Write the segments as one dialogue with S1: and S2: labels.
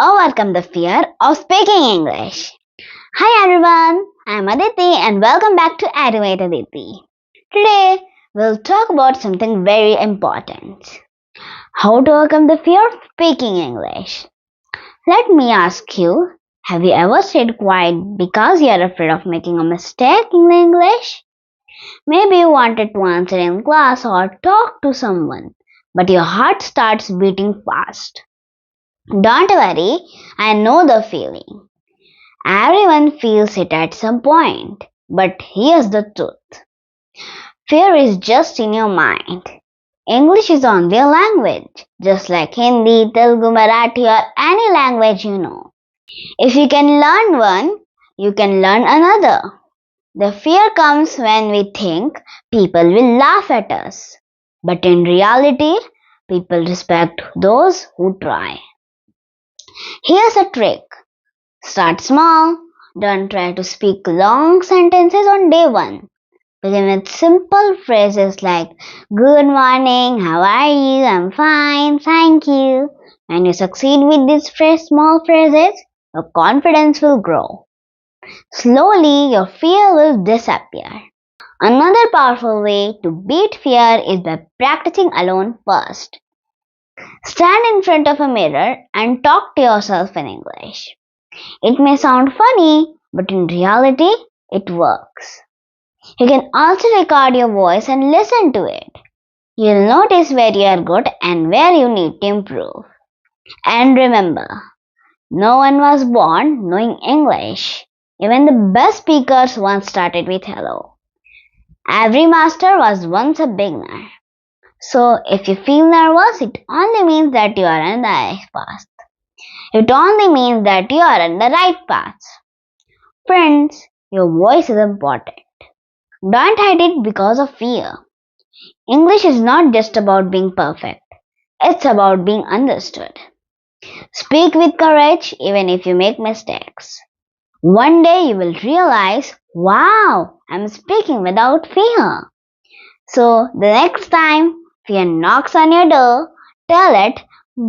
S1: overcome the fear of speaking English. Hi everyone, I'm Aditi and welcome back to Edumate Aditi. Today we'll talk about something very important. How to overcome the fear of speaking English. Let me ask you, have you ever stayed quiet because you're afraid of making a mistake in English? Maybe you wanted to answer in class or talk to someone, but your heart starts beating fast. Don't worry, I know the feeling. Everyone feels it at some point. But here's the truth. Fear is just in your mind. English is only a language, just like Hindi, Telugu, Marathi or any language you know. If you can learn one, you can learn another. The fear comes when we think people will laugh at us. But in reality, people respect those who try. Here's a trick. Start small. Don't try to speak long sentences on day one. Begin with simple phrases like good morning, how are you, I'm fine, thank you. When you succeed with these small phrases, your confidence will grow. Slowly, your fear will disappear. Another powerful way to beat fear is by practicing alone first. Stand in front of a mirror and talk to yourself in English. It may sound funny, but in reality, it works. You can also record your voice and listen to it. You'll notice where you are good and where you need to improve. And remember, no one was born knowing English. Even the best speakers once started with hello. Every master was once a beginner. So if you feel nervous, it only means that you are on the right path. It only means that you are on the right path. Friends, your voice is important. Don't hide it because of fear. English is not just about being perfect, it's about being understood. Speak with courage even if you make mistakes. One day you will realize, wow, I'm speaking without fear. So the next time fear knocks on your door, tell it,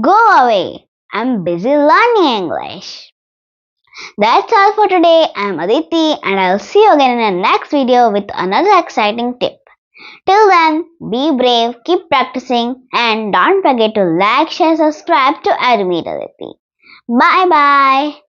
S1: go away. I'm busy learning English. That's all for today. I'm Aditi and I'll see you again in the next video with another exciting tip. Till then, be brave, keep practicing, and don't forget to like, share, subscribe to Edumate Aditi. Bye bye.